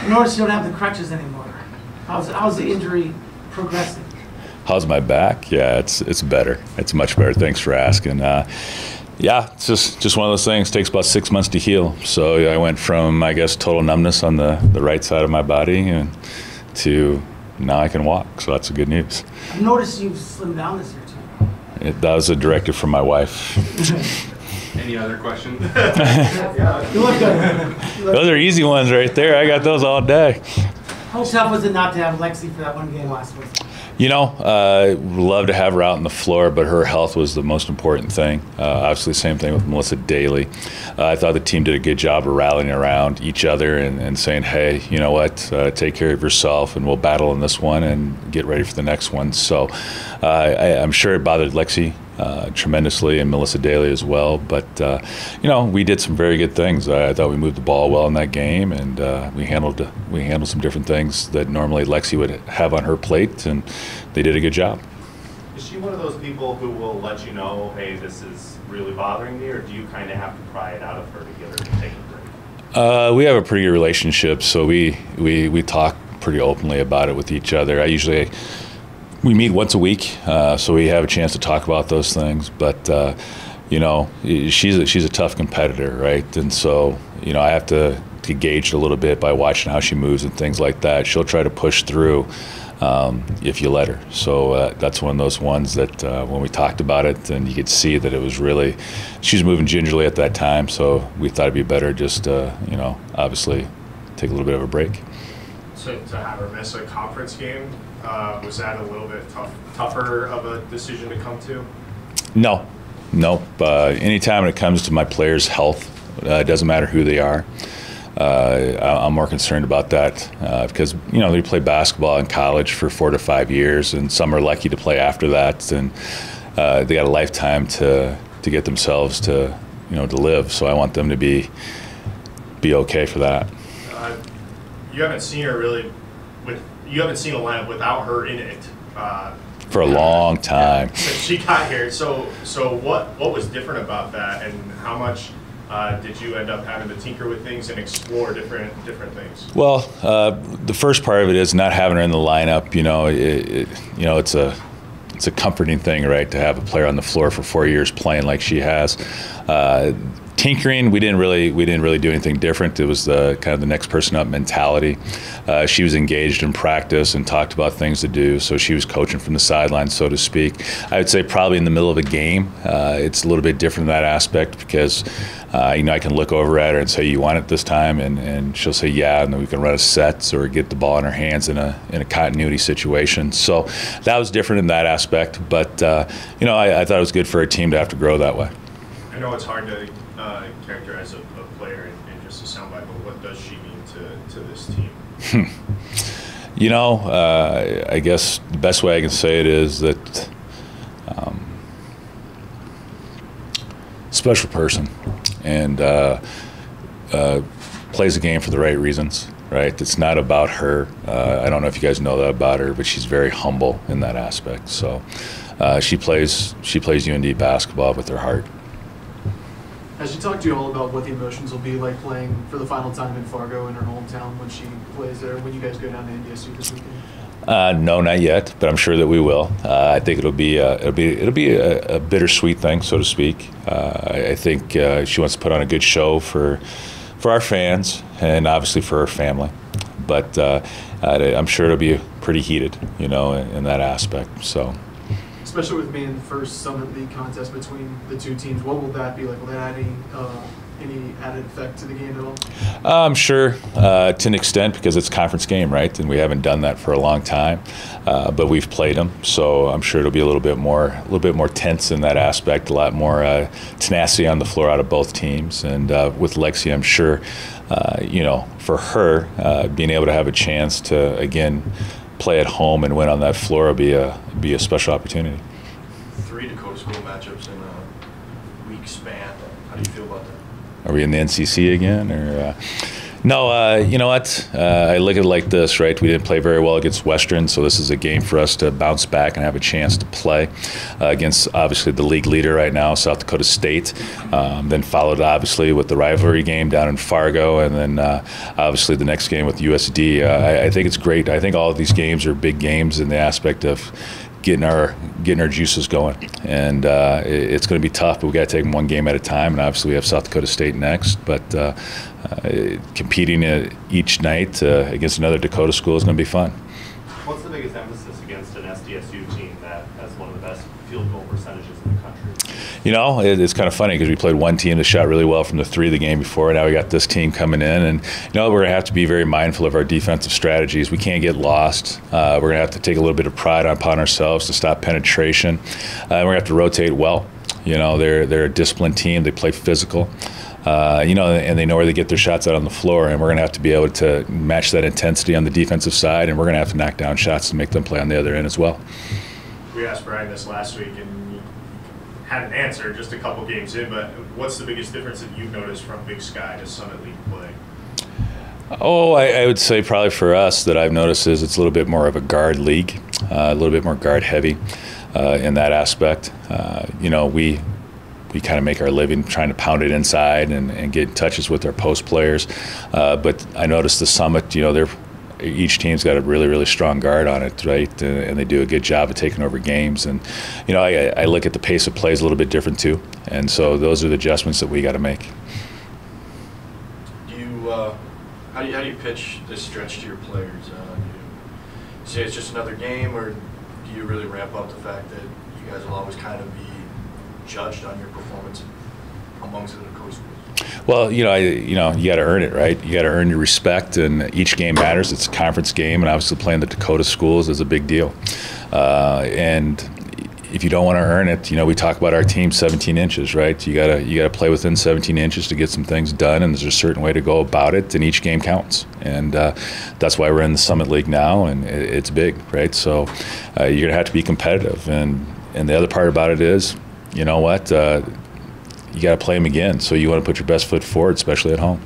I noticed you don't have the crutches anymore. How's the injury progressing? How's my back? Yeah, it's better. It's much better. Thanks for asking. Yeah, it's just one of those things. It takes about 6 months to heal. So I went from, I guess, total numbness on the right side of my body and to now I can walk. So that's good news. I've noticed you've slimmed down this year too. That was a directive from my wife. Any other questions? You look good. Those are easy ones right there. I got those all day. How tough was it not to have Lexi for that one game last week? You know, love to have her out on the floor, but her health was the most important thing. Obviously, same thing with Melissa Daly. I thought the team did a good job of rallying around each other and saying, hey, you know what, take care of yourself and we'll battle in this one and get ready for the next one. So I'm sure it bothered Lexi tremendously and Melissa Daly as well. But, you know, we did some very good things. I thought we moved the ball well in that game, and we handled some different things that normally Lexi would have on her plate, and they did a good job. Is she one of those people who will let you know, hey, this is really bothering me, or do you kind of have to pry it out of her to get her to take a break? We have a pretty good relationship, so we talk pretty openly about it with each other. We meet once a week, so we have a chance to talk about those things. But you know, she's a tough competitor, right? And so, you know, I have to gauge it a little bit by watching how she moves and things like that. She'll try to push through if you let her. So that's one of those ones that when we talked about it, and you could see that it was really, she was moving gingerly at that time. So we thought it'd be better just you know, obviously take a little bit of a break. So to have her miss a conference game, was that a little bit tougher of a decision to come to? No. Anytime it comes to my players' health, it doesn't matter who they are. I'm more concerned about that because, you know, they play basketball in college for 4 to 5 years, and some are lucky to play after that, and they got a lifetime to get themselves to, you know, to live. So I want them to be okay for that. You haven't seen her really you haven't seen a lineup without her in it for a long time. Yeah, since she got here. So what was different about that, and how much did you end up having to tinker with things and explore different things? Well, the first part of it is not having her in the lineup. You know, you know, it's a comforting thing, right, to have a player on the floor for 4 years playing like she has. Tinkering, we didn't really do anything different. It was the kind of the next person up mentality. She was engaged in practice and talked about things to do, so she was coaching from the sidelines, so to speak. I would say probably in the middle of a game, it's a little bit different in that aspect because you know, I can look over at her and say, you want it this time, and she'll say yeah, and then we can run a set or get the ball in her hands in a continuity situation. So that was different in that aspect, but you know, I thought it was good for our team to have to grow that way. I know it's hard to characterize a player in just a soundbite, but what does she mean to this team? You know, I guess the best way I can say it is that special person, and plays the game for the right reasons, right? It's not about her. I don't know if you guys know that about her, but she's very humble in that aspect. So she plays UND basketball with her heart. Has she talked to you all about what the emotions will be like playing for the final time in Fargo in her hometown when she plays there, when you guys go down to NDSU this weekend? No, not yet, but I'm sure that we will. I think it'll be a bittersweet thing, so to speak. I think she wants to put on a good show for our fans and obviously for her family. But I'm sure it'll be pretty heated, you know, in that aspect. So. Especially with being the first Summit League contest between the two teams, what will that be like? Will that add any added effect to the game at all? I'm sure to an extent because it's a conference game, right? And we haven't done that for a long time, but we've played them, so I'm sure it'll be a little bit more tense in that aspect, a lot more tenacity on the floor out of both teams. And with Lexi, I'm sure, you know, for her being able to have a chance to again play at home and win on that floor will be a special opportunity. 3 Dakota school matchups in a week span. How do you feel about that? Are we in the NCC again, or? No, you know what? I look at it like this, right? We didn't play very well against Western, so this is a game for us to bounce back and have a chance to play against, obviously, the league leader right now, South Dakota State. Then followed, obviously, with the rivalry game down in Fargo, and then obviously the next game with USD. I think it's great. I think all of these games are big games in the aspect of getting our juices going, and it's going to be tough, but we got to take them one game at a time. And obviously we have South Dakota State next, but competing each night against another Dakota school is going to be fun. What's the biggest emphasis against an SDSU team that has one of the best field goal percentages in the country? You know, it's kind of funny because we played one team that shot really well from the three the game before, and now we got this team coming in. And, you know, we're going to have to be very mindful of our defensive strategies. We can't get lost. We're going to have to take a little bit of pride upon ourselves to stop penetration. And we're going to have to rotate well. You know, they're a disciplined team. They play physical. You know, and they know where they get their shots out on the floor, and we're going to have to be able to match that intensity on the defensive side, and we're going to have to knock down shots to make them play on the other end as well. We asked Brian this last week, and he had an answer just a couple games in, but what's the biggest difference that you've noticed from Big Sky to Summit League play? Oh, I would say probably for us that I've noticed is it's a little bit more of a guard league, a little bit more guard heavy in that aspect. You know, we kind of make our living trying to pound it inside and get in touches with our post players. But I noticed the Summit, you know, each team's got a really, really strong guard on it, right? And they do a good job of taking over games. And, you know, I look at the pace of plays a little bit different too. And so those are the adjustments that we got to make. How do you pitch this stretch to your players? Do you say it's just another game, or do you really ramp up the fact that you guys will always kind of be judged on your performance amongst the Dakota schools? Well, you got to earn it, right? You got to earn your respect, and each game matters. It's a conference game, and obviously playing the Dakota schools is a big deal. And if you don't want to earn it, you know, we talk about our team 17 inches, right? You gotta play within 17 inches to get some things done, and there's a certain way to go about it, and each game counts. And that's why we're in the Summit League now, and it's big, right? So you're gonna have to be competitive, and the other part about it is, you know what? You got to play them again, so you want to put your best foot forward, especially at home.